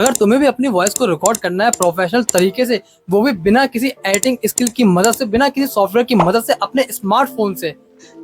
अगर तुम्हें भी अपनी वॉइस को रिकॉर्ड करना है प्रोफेशनल तरीके से, वो भी बिना किसी एडिटिंग स्किल की मदद से, बिना किसी सॉफ्टवेयर की मदद से, अपने स्मार्टफोन से।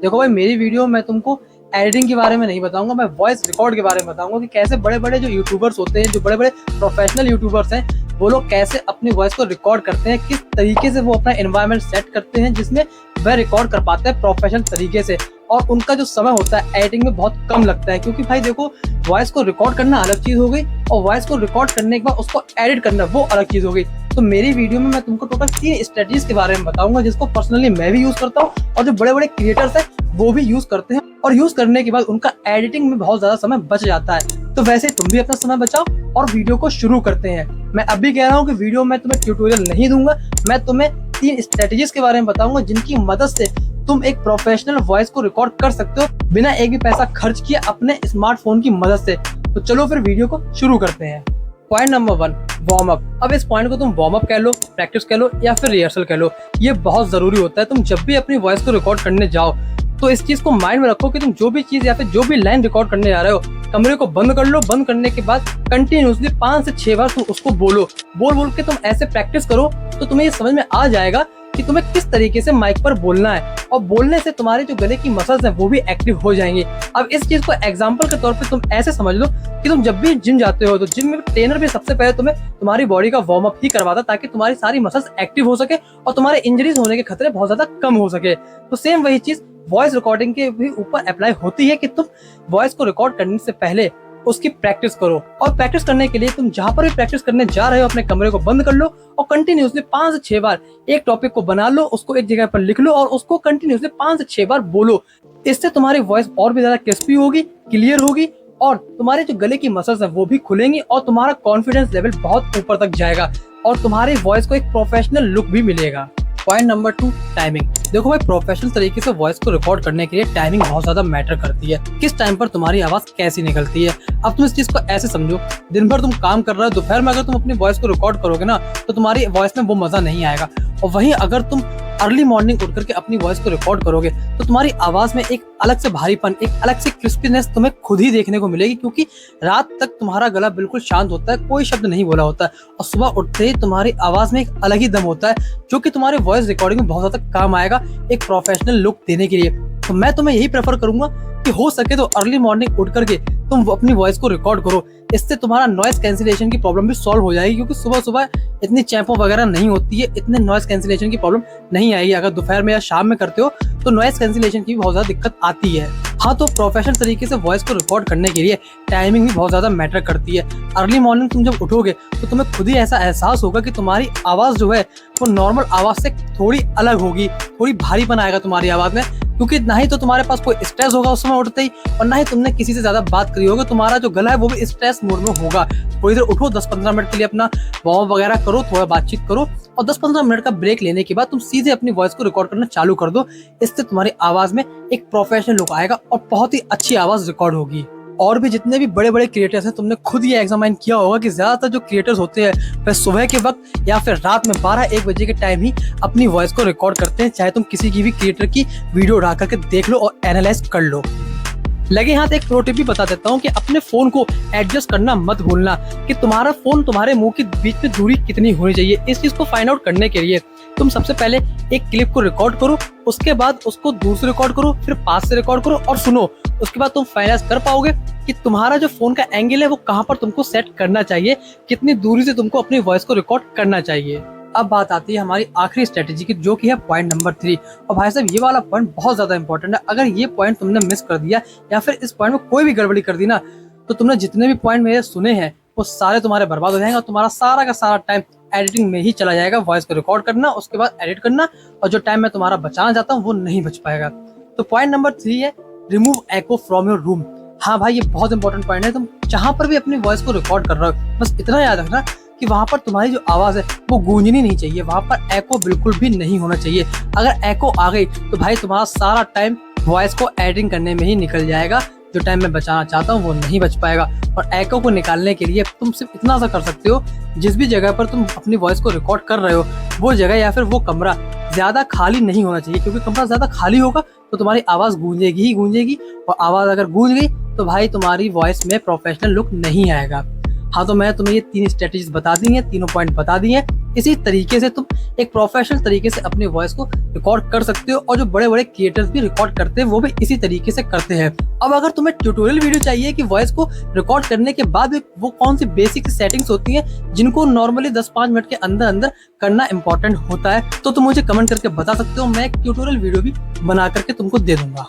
देखो भाई, मेरी वीडियो में तुमको एडिटिंग के बारे में नहीं बताऊंगा, मैं वॉइस रिकॉर्ड के बारे में बताऊंगा कि कैसे बड़े बड़े जो यूट्यूबर्स होते हैं, जो बड़े बड़े प्रोफेशनल यूट्यूबर्स हैं, वो लोग कैसे अपनी वॉइस को रिकॉर्ड करते हैं, किस तरीके से वो अपना एनवायरनमेंट सेट करते हैं जिसमें वह रिकॉर्ड कर पाते हैं प्रोफेशनल तरीके से। और उनका जो समय होता है एडिटिंग में बहुत कम लगता है, क्योंकि भाई देखो, वॉइस को रिकॉर्ड करना अलग चीज हो गई और वॉइस को रिकॉर्ड करने के बाद उसको एडिट करना वो अलग चीज हो गई। तो मेरी वीडियो में मैं तुमको टोटल 3 स्ट्रेटजीज के बारे में बताऊंगा, जिसको पर्सनली मैं भी यूज करता हूँ और जो बड़े बड़े क्रिएटर्स हैं वो भी यूज करते हैं, और यूज करने के बाद उनका एडिटिंग में बहुत ज्यादा समय बच जाता है। तो वैसे तुम भी अपना समय बचाओ और वीडियो को शुरू करते हैं। मैं अभी कह रहा हूँ कि वीडियो में तुम्हें ट्यूटोरियल नहीं दूंगा, मैं तुम्हें 3 स्ट्रेटजीज के बारे में बताऊंगा जिनकी मदद से तुम एक प्रोफेशनल वॉइस को रिकॉर्ड कर सकते हो बिना एक भी पैसा खर्च किए अपने स्मार्टफोन की मदद से। तो चलो फिर वीडियो को शुरू करते हैं। Point number 1, warm up. अब इस पॉइंट को तुम वार्म अप कह लो, प्रैक्टिस कह लो या फिर रिहर्सल कह लो, ये बहुत जरूरी होता है। तुम जब भी अपनी वॉइस को रिकॉर्ड करने जाओ तो इस चीज को माइंड में रखो कि तुम जो भी चीज या फिर जो भी लाइन रिकॉर्ड करने जा रहे हो, कमरे को बंद कर लो। बंद करने के बाद कंटिन्यूसली 5 से 6 बार तुम उसको बोलो। बोल के तुम ऐसे प्रैक्टिस करो तो तुम्हें ये समझ में आ जाएगा कि तुम्हें किस तरीके से माइक पर बोलना है, और बोलने से तुम्हारे जो गले की मसल्स हैं वो भी एक्टिव हो जाएंगे। अब इस चीज को एग्जांपल के तौर पे तुम ऐसे समझ लो कि तुम जब भी जिम जाते हो तो जिम में ट्रेनर भी सबसे पहले तुम्हें तुम्हारी बॉडी का वार्म अप ही करवाता, ताकि तुम्हारी सारी मसल्स एक्टिव हो सके और तुम्हारे इंजरीज होने के खतरे बहुत ज्यादा कम हो सके। तो सेम वही चीज वॉइस रिकॉर्डिंग के भी ऊपर अप्लाई होती है कि तुम वॉइस को रिकॉर्ड करने से पहले उसकी प्रैक्टिस करो। और प्रैक्टिस करने के लिए तुम जहां पर भी प्रैक्टिस करने जा रहे हो अपने कमरे को बंद कर लो और कंटिन्यूसली 5 से 6 बार एक टॉपिक को बना लो, उसको एक जगह पर लिख लो और उसको कंटिन्यूसली 5 से 6 बार बोलो। इससे तुम्हारी वॉइस और भी ज्यादा क्रिस्पी होगी, क्लियर होगी, और तुम्हारे जो गले की मसल्स हैं वो भी खुलेंगी और तुम्हारा कॉन्फिडेंस लेवल बहुत ऊपर तक जाएगा और तुम्हारी वॉइस को एक प्रोफेशनल लुक भी मिलेगा। Point number 2, timing. देखो भाई, प्रोफेशनल तरीके से वॉइस को रिकॉर्ड करने के लिए टाइमिंग बहुत ज्यादा मैटर करती है। किस टाइम पर तुम्हारी आवाज कैसी निकलती है। अब तुम इस चीज को ऐसे समझो, दिन भर तुम काम कर रहे हो, दोपहर में अगर तुम अपनी वॉइस को रिकॉर्ड करोगे ना तो तुम्हारी वॉइस में वो मजा नहीं आएगा। और वहीं अगर तुम अर्ली मॉर्निंग उठ करके अपनी वॉइस को रिकॉर्ड करोगे तो तुम्हारी आवाज में एक अलग से भारीपन, एक अलग से क्रिस्पीनेस तुम्हें खुद ही देखने को मिलेगी, क्योंकि रात तक तुम्हारा गला बिल्कुल शांत होता है, कोई शब्द नहीं बोला होता है, और सुबह उठते ही तुम्हारी आवाज में एक अलग ही दम होता है जो कि तुम्हारी वॉइस रिकॉर्डिंग में बहुत ज्यादा काम आएगा एक प्रोफेशनल लुक देने के लिए। तो मैं तुम्हें यही प्रेफर करूंगा कि हो सके तो अर्ली मॉर्निंग उठ करके तुम अपनी वॉइस को रिकॉर्ड करो। इससे तुम्हारा नॉइस कैंसिलेशन की प्रॉब्लम भी सॉल्व हो जाएगी, क्योंकि सुबह सुबह इतनी चैंपो वगैरह नहीं होती है, इतने नॉइस कैंसिलेशन की प्रॉब्लम नहीं आएगी। अगर दोपहर में या शाम में करते हो तो नॉइस कैंसिलेशन की भी बहुत ज्यादा दिक्कत आती है। हाँ, तो प्रोफेशनल तरीके से वॉइस को रिकॉर्ड करने के लिए टाइमिंग भी बहुत ज्यादा मैटर करती है। अर्ली मॉर्निंग तुम जब उठोगे तो तुम्हें खुद ही ऐसा एहसास होगा कि तुम्हारी आवाज जो है वो नॉर्मल आवाज से थोड़ी अलग होगी, थोड़ी भारीपन आएगा तुम्हारी आवाज में, क्योंकि ना ही तो तुम्हारे पास कोई स्ट्रेस होगा उस समय उठते ही, और ना ही तुमने किसी से ज्यादा बात करी होगी। तुम्हारा जो गला है वो भी स्ट्रेस मोड में होगा। थोड़ी देर उठो, 10-15 मिनट के लिए अपना वार्म वगैरह करो, थोड़ा बातचीत करो, और 10-15 मिनट का ब्रेक लेने के बाद तुम सीधे अपनी वॉइस को रिकॉर्ड करना चालू कर दो। इससे तुम्हारी आवाज में एक प्रोफेशनल लुक आएगा और बहुत ही अच्छी आवाज रिकॉर्ड होगी। और भी जितने भी बड़े बड़े क्रिएटर्स हैं, तुमने खुद ये एग्जामाइन किया होगा कि ज्यादातर जो क्रिएटर्स होते हैं वह सुबह के वक्त या फिर रात में 12-1 बजे के टाइम ही अपनी वॉइस को रिकॉर्ड करते हैं। चाहे तुम किसी की भी क्रिएटर की वीडियो उठा करके देख लो और एनालाइज कर लो। लगे हाथ एक प्रो टिप भी बता देता हूँ कि अपने फोन को एडजस्ट करना मत भूलना कि तुम्हारा फोन तुम्हारे मुंह के बीच में दूरी कितनी होनी चाहिए। इस चीज को फाइंड आउट करने के लिए तुम सबसे पहले एक क्लिप को रिकॉर्ड करो, उसके बाद उसको दूर से रिकॉर्ड करो, फिर पास से रिकॉर्ड करो और सुनो। उसके बाद तुम फाइनलाइज कर पाओगे कि तुम्हारा जो फोन का एंगल है वो कहाँ पर तुमको सेट करना चाहिए, कितनी दूरी से तुमको अपनी वॉइस को रिकॉर्ड करना चाहिए। अब बात आती है हमारी आखिरी स्ट्रेटेजी की, जो कि है पॉइंट नंबर 3। और भाई साहब, ये वाला पॉइंट बहुत ज्यादा इंपॉर्टेंट है। अगर ये पॉइंट तुमने मिस कर दिया या फिर इस पॉइंट में कोई भी गड़बड़ी कर दी ना, तो तुमने जितने भी पॉइंट मेरे सुने हैं वो सारे तुम्हारे बर्बाद हो जाएंगे और तुम्हारा सारा का सारा टाइम एडिटिंग में ही चला जाएगा। वॉइस को रिकॉर्ड करना, उसके बाद एडिट करना, और जो टाइम मैं तुम्हारा बचाना चाहता हूँ वो नहीं बच पाएगा। तो पॉइंट नंबर 3 है, remove echo from your room. हाँ भाई, ये बहुत इंपॉर्टेंट पॉइंट है। तुम जहां पर भी अपनी वॉइस को रिकॉर्ड कर रहे हो, बस इतना याद रखना कि वहां पर तुम्हारी जो आवाज है वो गूंजनी नहीं चाहिए, वहां पर एको बिल्कुल भी नहीं होना चाहिए। अगर एको आ गई तो भाई तुम्हारा सारा टाइम वॉइस को एडिटिंग करने में ही निकल जाएगा। जो टाइम मैं बचाना चाहता हूँ वो नहीं बच पाएगा। और एको को निकालने के लिए तुम सिर्फ इतना सा कर सकते हो, जिस भी जगह पर तुम अपनी वॉइस को रिकॉर्ड कर रहे हो वो जगह या फिर वो कमरा ज्यादा खाली नहीं होना चाहिए, क्योंकि कमरा ज्यादा खाली होगा तो तुम्हारी आवाज गूंजेगी ही गूंजेगी, और आवाज अगर गूंज गई तो भाई तुम्हारी वॉइस में प्रोफेशनल लुक नहीं आएगा। हाँ, तो मैं तुम्हें ये 3 स्ट्रेटजीज बता दी हैं, तीनों पॉइंट बता दिए हैं। इसी तरीके से तुम एक प्रोफेशनल तरीके से अपनी वॉइस को रिकॉर्ड कर सकते हो, और जो बड़े-बड़े क्रिएटर्स भी रिकॉर्ड करते हैं वो भी इसी तरीके से करते हैं। अब अगर तुम्हें ट्यूटोरियल वीडियो चाहिए कि वॉइस को रिकॉर्ड करने के बाद वो कौन सी बेसिक सेटिंग्स होती हैं जिनको नॉर्मली 10-5 मिनट के अंदर करना इंपॉर्टेंट होता है, तो तुम मुझे कमेंट करके बता सकते हो, मैं एक ट्यूटोरियल वीडियो भी बना करके तुमको दे दूंगा।